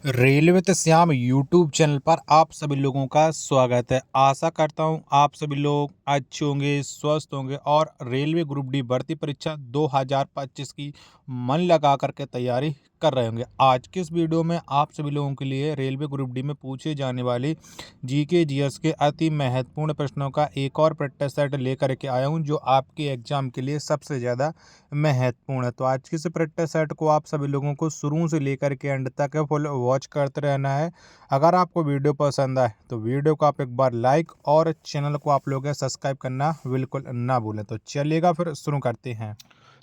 Railway ते Shyam YouTube channel पर आप सभी लोगों का स्वागत है। आशा करता हूं आप सभी लोग अच्छे होंगे, स्वस्थ होंगे और रेलवे ग्रुप डी भर्ती परीक्षा 2025 की मन लगा करके तैयारी कर रहे होंगे। आज के इस वीडियो में आप सभी लोगों के लिए रेलवे ग्रुप डी में पूछे जाने वाली जीके जीएस के अति महत्वपूर्ण प्रश्नों का एक और प्रैक्टिस सेट लेकर के आया हूं, जो आपके एग्जाम के लिए सबसे ज़्यादा महत्वपूर्ण है। तो आज की इस प्रैक्टिस सेट को आप सभी लोगों को शुरू से लेकर के एंड तक फुल वॉच करते रहना है। अगर आपको वीडियो पसंद आए तो वीडियो को आप एक बार लाइक और चैनल को आप लोग सब्सक्राइब करना बिल्कुल ना भूलें। तो चलिएगा फिर शुरू करते हैं।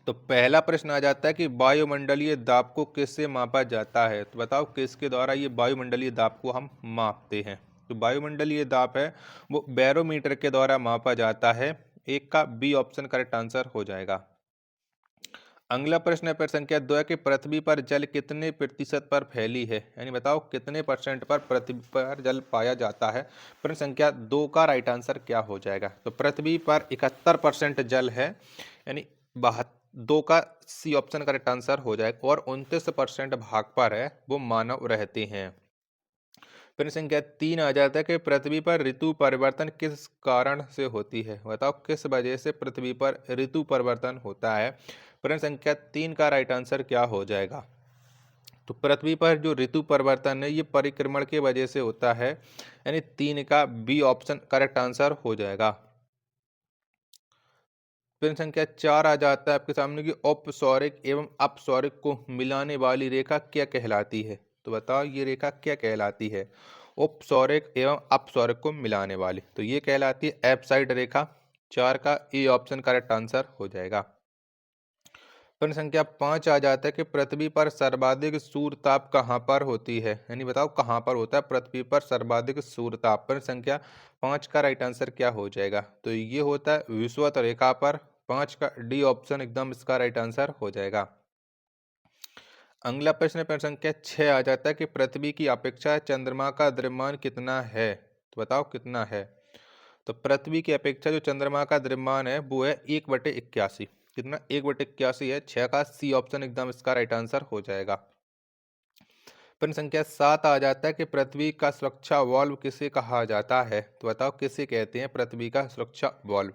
तो पहला प्रश्न आ जाता है कि वायुमंडलीय दाब को किससे मापा जाता है। तो बताओ किसके द्वारा ये वायुमंडलीय दाब को हम मापते हैं। तो वायुमंडलीय दाब है वो बैरोमीटर के द्वारा मापा जाता है। एक का बी ऑप्शन करेक्ट आंसर हो जाएगा। अगला प्रश्न है प्रश्न संख्या 2 है कि पृथ्वी पर जल कितने प्रतिशत पर फैली है, यानी बताओ कितने परसेंट पर पृथ्वी पर जल पाया जाता है। प्रश्न संख्या 2 का राइट आंसर क्या हो जाएगा। तो पृथ्वी पर 71% जल है, यानी 2 का सी ऑप्शन करेक्ट आंसर हो जाएगा। और 29% भाग पर है वो मानव रहते हैं। प्रश्न संख्या 3 आ जाता है कि पृथ्वी पर ऋतु परिवर्तन किस कारण से होती है। बताओ किस वजह से पृथ्वी पर ऋतु परिवर्तन होता है। प्रश्न संख्या 3 का राइट आंसर क्या हो जाएगा। तो पृथ्वी पर जो ऋतु परिवर्तन है ये परिक्रमण की वजह से होता है, यानी 3 का बी ऑप्शन करेक्ट आंसर हो जाएगा। प्रश्न संख्या 4 आ जाता है आपके सामने कि औपसौरिक एवं अपसौरिक को मिलाने वाली रेखा क्या कहलाती है। तो बताओ ये रेखा क्या कहलाती है। औपसौरिक एवं अपसौरिक को मिलाने वाली, तो ये कहलाती है एप्साइड रेखा। 4 का ए ऑप्शन करेक्ट आंसर हो जाएगा। प्रश्न संख्या 5 आ जाता है कि पृथ्वी पर सर्वाधिक सूर्यताप कहाँ पर होती है, यानी बताओ कहाँ पर होता है पृथ्वी पर सर्वाधिक सूर्यताप। प्रश्न संख्या 5 का राइट आंसर क्या हो जाएगा। तो ये होता है विषुवत रेखा पर। 5 का डी ऑप्शन एकदम इसका राइट आंसर हो जाएगा। अगला प्रश्न प्रश्न संख्या 6 आ जाता है कि पृथ्वी की अपेक्षा चंद्रमा का द्रव्यमान कितना है। तो बताओ कितना है। तो पृथ्वी की अपेक्षा जो चंद्रमा का द्रव्यमान है वो है 1/81। कितना 1/81 है। 6 का सी ऑप्शन एकदम इसका राइट आंसर हो जाएगा। प्रश्न संख्या 7 आ जाता है कि पृथ्वी का सुरक्षा वाल्व किसे कहा जाता है। तो बताओ किसे कहते हैं पृथ्वी का सुरक्षा वाल्व।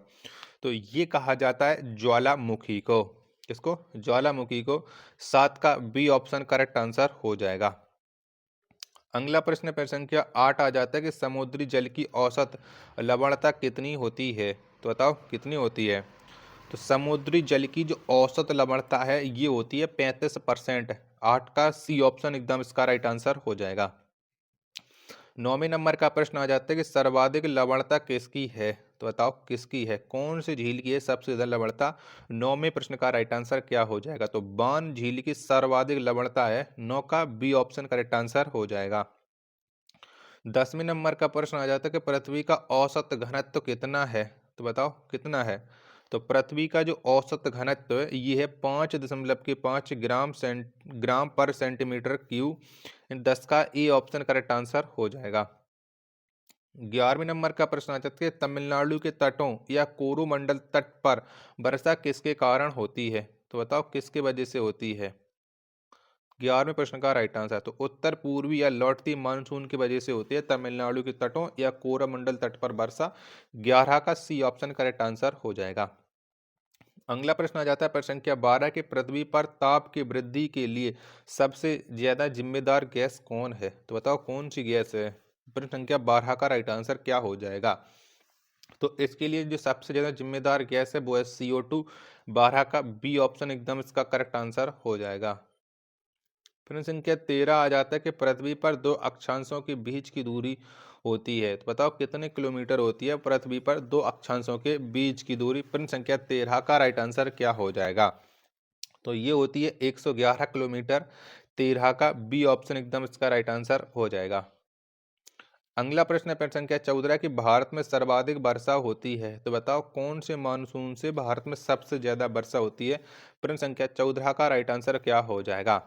तो ये कहा जाता है ज्वालामुखी को। किसको? ज्वालामुखी को। 7 का बी ऑप्शन करेक्ट आंसर हो जाएगा। अगला प्रश्न प्रश्न संख्या 8 आ जाता है कि समुद्री जल की औसत लवणता कितनी होती है। तो बताओ कितनी होती है। तो समुद्री जल की जो औसत लवणता है ये होती है 35%। 8 का सी ऑप्शन एकदम इसका राइट आंसर हो जाएगा। 9वें नंबर का प्रश्न आ जाता है कि सर्वाधिक लवणता किसकी है। तो बताओ किसकी है, कौन सी झील की है सबसे ज्यादा लवणता। 9वें प्रश्न का राइट आंसर क्या हो जाएगा। तो बान झील की सर्वाधिक लवणता है। 9 का बी ऑप्शन करेक्ट आंसर हो जाएगा। 10वें नंबर का प्रश्न आ जाता है कि पृथ्वी का औसत घनत्व कितना है। तो बताओ कितना है। तो पृथ्वी का जो औसत घनत्व है ये है 5.5 ग्राम पर सेंटीमीटर क्यूब। 10 का ए ऑप्शन करेक्ट आंसर हो जाएगा। 11वें नंबर का प्रश्न आ जाता है तमिलनाडु के तटों या कोरोमंडल तट पर वर्षा किसके कारण होती है। तो बताओ किसके वजह से होती है। 11वें प्रश्न का राइट आंसर है तो उत्तर पूर्वी या लौटती मानसून की वजह से होती है तमिलनाडु के तटों या कोरोमंडल तट पर वर्षा। 11 का सी ऑप्शन करेक्ट आंसर हो जाएगा। अगला प्रश्न आ जाता है प्रश्न संख्या 12 कि पृथ्वी पर ताप की वृद्धि के लिए सबसे ज्यादा जिम्मेदार गैस कौन है। तो बताओ कौन सी गैस है। प्रश्न संख्या 12 का राइट आंसर क्या हो जाएगा। तो इसके लिए जो सबसे ज्यादा जिम्मेदार गैस है वो है CO2। 12 का बी ऑप्शन एकदम इसका करेक्ट आंसर हो जाएगा। प्रश्न संख्या 13 आ जाता है कि पृथ्वी पर दो अक्षांशों के बीच की दूरी होती है। तो बताओ कितने किलोमीटर होती है पृथ्वी पर दो अक्षांशों के बीच की दूरी। प्रश्न संख्या 13 का राइट आंसर क्या हो जाएगा। तो ये होती है 111 किलोमीटर। 13 का बी ऑप्शन एकदम इसका राइट आंसर हो जाएगा। अगला प्रश्न है प्रश्न संख्या 14 कि भारत में सर्वाधिक वर्षा होती है। तो बताओ कौन से मानसून से भारत में सबसे ज्यादा वर्षा होती है। प्रश्न संख्या 14 का राइट आंसर क्या हो जाएगा।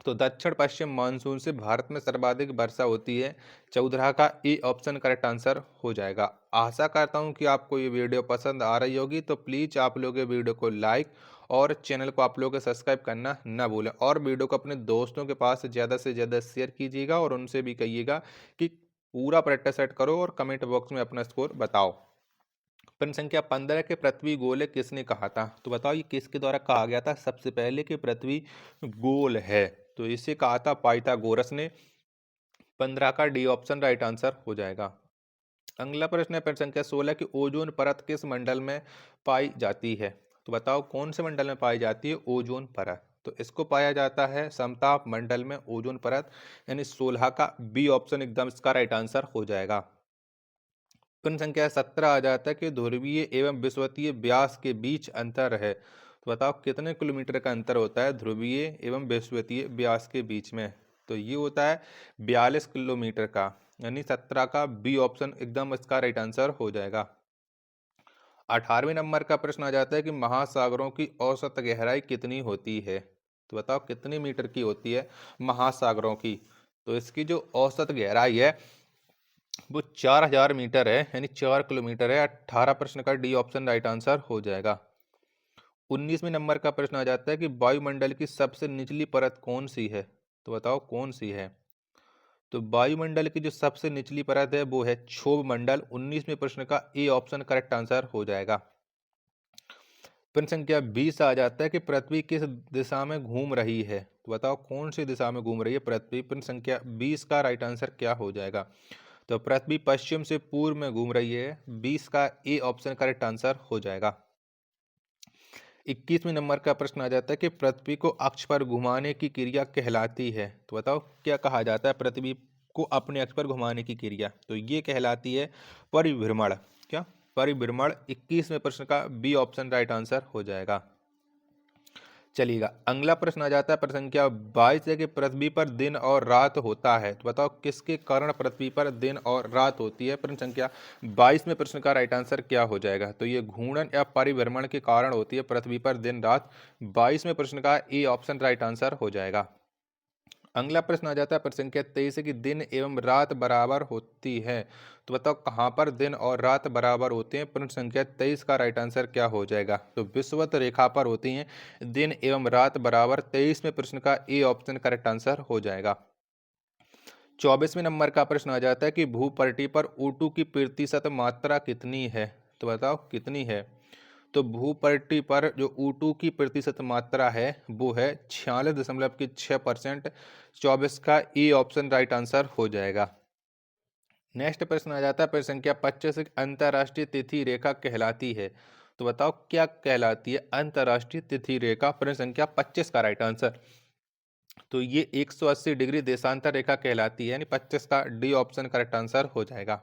तो दक्षिण पश्चिम मानसून से भारत में सर्वाधिक वर्षा होती है। 14 का ए ऑप्शन करेक्ट आंसर हो जाएगा। आशा करता हूँ कि आपको ये वीडियो पसंद आ रही होगी, तो प्लीज़ आप लोग ये वीडियो को लाइक और चैनल को आप लोग सब्सक्राइब करना ना भूलें, और वीडियो को अपने दोस्तों के पास ज़्यादा से ज़्यादा शेयर कीजिएगा और उनसे भी कहिएगा कि पूरा प्रैक्टिस सेट करो और कमेंट बॉक्स में अपना स्कोर बताओ। प्रश्न संख्या 15 के पृथ्वी गोल है किसने कहा था? तो बताओ ये किसके द्वारा कहा गया था सबसे पहले कि पृथ्वी गोल है? तो इसे कहा था पाइथागोरस ने। 15 का डी ऑप्शन राइट आंसर हो जाएगा। अगला प्रश्न है प्रश्न संख्या 16 की ओजोन परत किस मंडल में पाई जाती है? तो बताओ कौन से मंडल में पाई जाती है ओजोन परत? तो इसको पाया जाता है समताप मंडल में ओजोन परत, यानी 16 का बी ऑप्शन एकदम इसका राइट आंसर हो जाएगा। प्रश्न संख्या 17 आ जाता है कि ध्रुवीय एवं विषुवतीय व्यास के बीच अंतर है। तो बताओ कितने किलोमीटर का अंतर होता है ध्रुवीय एवं विषुवतीय व्यास के बीच में? तो ये होता है 42 किलोमीटर का, यानी 17 का बी ऑप्शन एकदम इसका राइट आंसर हो जाएगा। 18वें नंबर का प्रश्न आ जाता है कि महासागरों की औसत गहराई कितनी होती है? तो बताओ कितनी मीटर की होती है महासागरों की? तो इसकी जो औसत गहराई है वो 4000 मीटर है, यानी 4 किलोमीटर है। 18 प्रश्न का डी ऑप्शन राइट आंसर हो जाएगा। 19वें नंबर का प्रश्न आ जाता है कि वायुमंडल की सबसे निचली परत कौन सी है? तो बताओ कौन सी है? तो वायुमंडल की जो सबसे निचली परत है वो है क्षोभ मंडल। 19वें प्रश्न का ए ऑप्शन करेक्ट आंसर हो जाएगा। प्रश्न संख्या 20 आ जाता है कि पृथ्वी किस दिशा में घूम रही है? तो बताओ कौन सी दिशा में घूम रही है पृथ्वी? प्रश्न संख्या 20 का राइट आंसर क्या हो जाएगा? तो पृथ्वी पश्चिम से पूर्व में घूम रही है। 20 का ए ऑप्शन करेक्ट आंसर हो जाएगा। 21वें नंबर का प्रश्न आ जाता है कि पृथ्वी को अक्ष पर घुमाने की क्रिया कहलाती है। तो बताओ क्या कहा जाता है पृथ्वी को अपने अक्ष पर घुमाने की क्रिया? तो ये कहलाती है परिभ्रमण। क्या? परिभ्रमण। 21वें प्रश्न का बी ऑप्शन राइट आंसर हो जाएगा। चलिएगा अगला प्रश्न आ जाता है प्रश्न संख्या 22 है कि पृथ्वी पर दिन और रात होता है। तो बताओ किसके कारण पृथ्वी पर दिन और रात होती है? प्रश्न संख्या 22 में प्रश्न का राइट आंसर क्या हो जाएगा? तो ये घूर्णन या परिभ्रमण के कारण होती है पृथ्वी पर दिन रात। 22 में प्रश्न का ए ऑप्शन राइट आंसर हो जाएगा। अगला प्रश्न आ जाता है प्रश्न संख्या 23 कि दिन एवं रात बराबर होती है। तो बताओ कहाँ पर दिन और रात बराबर होते हैं? प्रश्न संख्या 23 का राइट आंसर क्या हो जाएगा? तो विषुवत रेखा पर होती हैं दिन एवं रात बराबर। 23 में प्रश्न का ए ऑप्शन करेक्ट आंसर हो जाएगा। 24वें नंबर का प्रश्न आ जाता है कि भूपटल पर O2 की प्रतिशत मात्रा कितनी है? तो बताओ कितनी है? तो भूपटल पर जो O2 की प्रतिशत मात्रा है वो है 46.6%। 24 का ए ऑप्शन राइट आंसर हो जाएगा। नेक्स्ट प्रश्न आ जाता है प्रश्न संख्या 25 अंतर्राष्ट्रीय तिथि रेखा कहलाती है। तो बताओ क्या कहलाती है अंतर्राष्ट्रीय तिथि रेखा? प्रश्न संख्या 25 का राइट आंसर। तो ये 180 डिग्री देशांतर रेखा कहलाती है, यानी 25 का डी ऑप्शन करेक्ट आंसर हो जाएगा।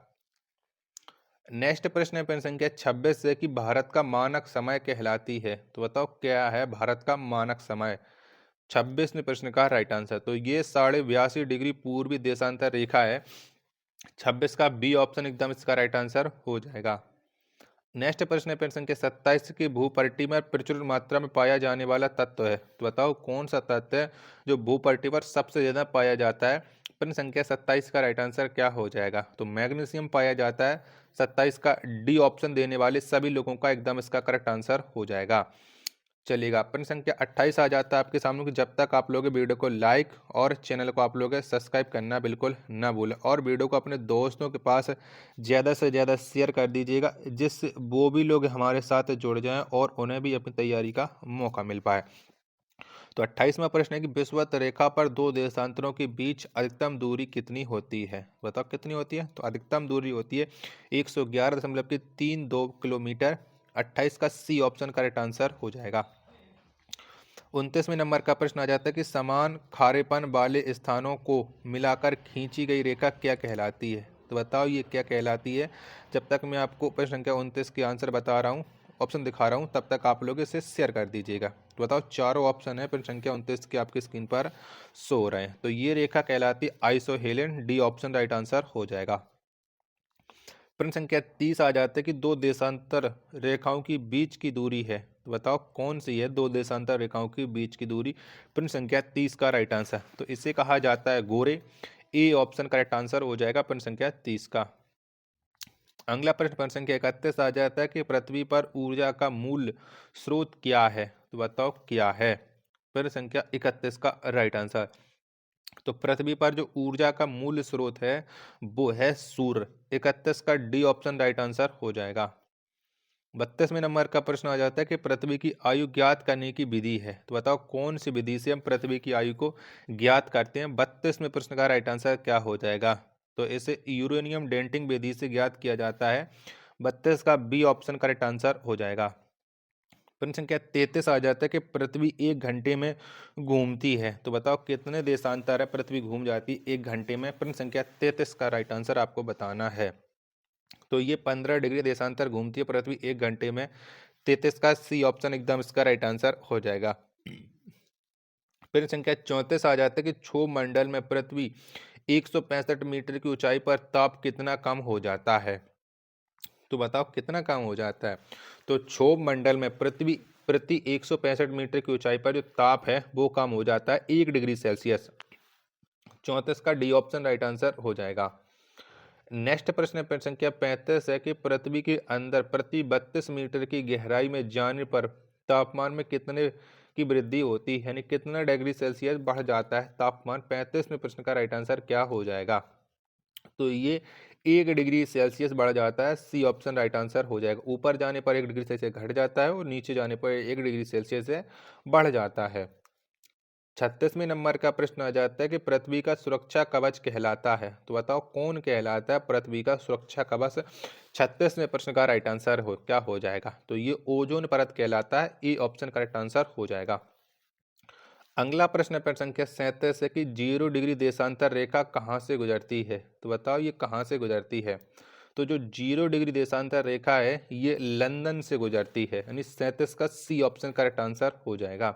नेक्स्ट प्रश्न है प्रश्न संख्या 26 से कि भारत का मानक समय कहलाती है। तो बताओ क्या है भारत का मानक समय? 26वें प्रश्न का राइट आंसर। तो ये 82.5 डिग्री पूर्वी देशांतर रेखा है। 26 का बी ऑप्शन एकदम इसका राइट आंसर हो जाएगा। नेक्स्ट प्रश्न है प्रश्न संख्या 27 की भूपटल में प्रचुर मात्रा में पाया जाने वाला तत्व है। तो बताओ कौन सा तत्व है जो भूपटल पर सबसे ज्यादा पाया जाता है? प्रश्न संख्या 27 का राइट आंसर क्या हो जाएगा? तो मैग्नीशियम पाया जाता है। 27 का डी ऑप्शन देने वाले सभी लोगों का एकदम इसका करेक्ट आंसर हो जाएगा। चलिएगा प्रश्न संख्या 28 आ जाता है आपके सामने कि जब तक आप लोग वीडियो को लाइक और चैनल को आप लोग सब्सक्राइब करना बिल्कुल ना भूलें, और वीडियो को अपने दोस्तों के पास ज़्यादा से ज़्यादा शेयर कर दीजिएगा, जिससे वो भी लोग हमारे साथ जुड़ जाएं और उन्हें भी अपनी तैयारी का मौका मिल पाए। तो 28वां प्रश्न है कि विषुवत रेखा पर दो देशांतरों के बीच अधिकतम दूरी कितनी होती है? बताओ कितनी होती है? तो अधिकतम दूरी होती है 111.32 किलोमीटर। 28 का सी ऑप्शन करेक्ट आंसर हो जाएगा। 29वें नंबर का प्रश्न आ जाता है कि समान खारेपन वाले स्थानों को मिलाकर खींची गई रेखा क्या कहलाती है? तो बताओ ये क्या कहलाती है? जब तक मैं आपको प्रश्न संख्या 29 की आंसर बता रहा हूँ, ऑप्शन दिखा रहा हूँ, तब तक आप लोग इसे शेयर कर दीजिएगा। तो बताओ चारों ऑप्शन है प्रश्न संख्या 29 की आपकी स्क्रीन पर शो हो रहे हैं। तो ये रेखा कहलाती है आइसोहेलेन। डी ऑप्शन राइट आंसर हो जाएगा। प्रश्न संख्या 30 आ जाते हैं कि दो देशांतर रेखाओं की बीच की दूरी है। तो बताओ कौन सी है दो देशांतर रेखाओं के बीच की दूरी। प्रश्न संख्या 30 का राइट आंसर, तो इसे कहा जाता है गोरे। ए ऑप्शन करेक्ट आंसर हो जाएगा प्रश्न संख्या 30 का। अगला प्रश्न प्रश्न संख्या 31 आ जाता है कि पृथ्वी पर ऊर्जा का मूल स्रोत क्या है, तो बताओ क्या है। प्रश्न संख्या 31 का राइट आंसर, तो पृथ्वी पर जो ऊर्जा का मूल स्रोत है वो है सूर्य। 31 का डी ऑप्शन राइट आंसर हो जाएगा। 32वें नंबर का प्रश्न आ जाता है कि पृथ्वी की आयु ज्ञात करने की विधि है, तो बताओ कौन सी विधि से हम पृथ्वी की आयु को ज्ञात करते हैं। 32वें प्रश्न का राइट आंसर क्या हो जाएगा, तो इसे यूरेनियम डेंटिंग विधि से ज्ञात किया जाता है। 32 का बी ऑप्शन करेक्ट आंसर हो जाएगा। प्रश्न संख्या 33 आ जाता है कि पृथ्वी एक घंटे में घूमती है, तो बताओ कितने देशांतर है पृथ्वी घूम जाती एक घंटे में। प्रश्न संख्या 33 का राइट आंसर आपको बताना है, तो ये 15 डिग्री देशांतर घूमती है पृथ्वी एक घंटे में। 33 का सी ऑप्शन एकदम इसका राइट आंसर हो जाएगा। प्रश्न संख्या 34 आ जाता है कि क्षोभ मंडल में पृथ्वी 165 मीटर की ऊंचाई पर ताप कितना कम हो जाता है, तो बताओ कितना कम हो जाता है। तो क्षोभ मंडल में पृथ्वी प्रति 165 मीटर की ऊंचाई पर जो ताप है वो कम हो जाता है 1 डिग्री सेल्सियस। 34 का डी ऑप्शन राइट आंसर हो जाएगा। नेक्स्ट प्रश्न प्रश्न संख्या 35 है कि पृथ्वी के अंदर प्रति 32 मीटर की गहराई में जाने पर तापमान में कितने की वृद्धि होती है, यानी कितना डिग्री सेल्सियस बढ़ जाता है तापमान। 35वें प्रश्न का राइट आंसर क्या हो जाएगा, तो ये 1 डिग्री सेल्सियस बढ़ जाता है। सी ऑप्शन राइट आंसर हो जाएगा। ऊपर जाने पर 1 डिग्री सेल्सियस घट जाता है और नीचे जाने पर 1 डिग्री सेल्सियस से बढ़ जाता है। 36वें नंबर का प्रश्न आ जाता है कि पृथ्वी का सुरक्षा कवच कहलाता है, तो बताओ कौन कहलाता है पृथ्वी का सुरक्षा कवच। 36वें प्रश्न का राइट आंसर हो क्या हो जाएगा, तो ये ओजोन परत कहलाता है। ए ऑप्शन करेक्ट आंसर हो जाएगा। अगला प्रश्न प्रश्न संख्या 37 है कि 0 डिग्री देशांतर रेखा कहाँ से गुजरती है, तो बताओ ये कहाँ से गुजरती है। तो जो 0 डिग्री देशांतर रेखा है ये लंदन से गुजरती है, यानी 37 का सी ऑप्शन करेक्ट आंसर हो जाएगा।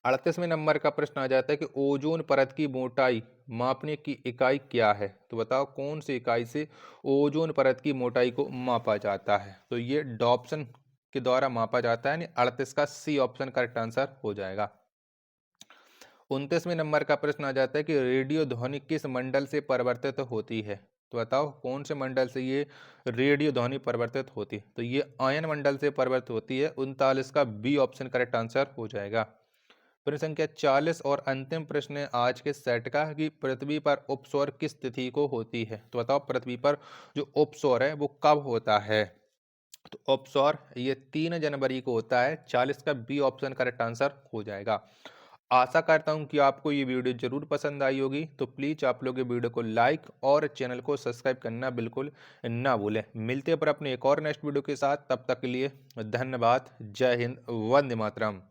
38वें नंबर का प्रश्न आ जाता है कि ओजोन परत की मोटाई मापने की इकाई क्या है, तो बताओ कौन सी इकाई से ओजोन परत की मोटाई को मापा जाता है। तो ये डॉप्सन के द्वारा मापा जाता है, यानी 38 का सी ऑप्शन करेक्ट आंसर हो जाएगा। 29वें नंबर का प्रश्न आ जाता है कि रेडियो ध्वनि किस मंडल से परिवर्तित होती है, तो बताओ कौन से मंडल से ये रेडियो ध्वनि परिवर्तित होती है। तो ये आयन मंडल से परिवर्तित होती है। 39 का बी ऑप्शन करेक्ट आंसर हो जाएगा। प्रश्न संख्या 40 और अंतिम प्रश्न है आज के सेट का कि पृथ्वी पर उपसौर किस तिथि को होती है, तो बताओ पृथ्वी पर जो उपसौर है वो कब होता है। तो उपसौर ये 3 जनवरी को होता है। 40 का बी ऑप्शन करेक्ट आंसर हो जाएगा। आशा करता हूं कि आपको ये वीडियो जरूर पसंद आई होगी, तो प्लीज आप लोग ये वीडियो को लाइक और चैनल को सब्सक्राइब करना बिल्कुल ना भूलें। मिलते हैं पर अपने एक और नेक्स्ट वीडियो के साथ, तब तक के लिए धन्यवाद। जय हिंद, वंदे मातरम।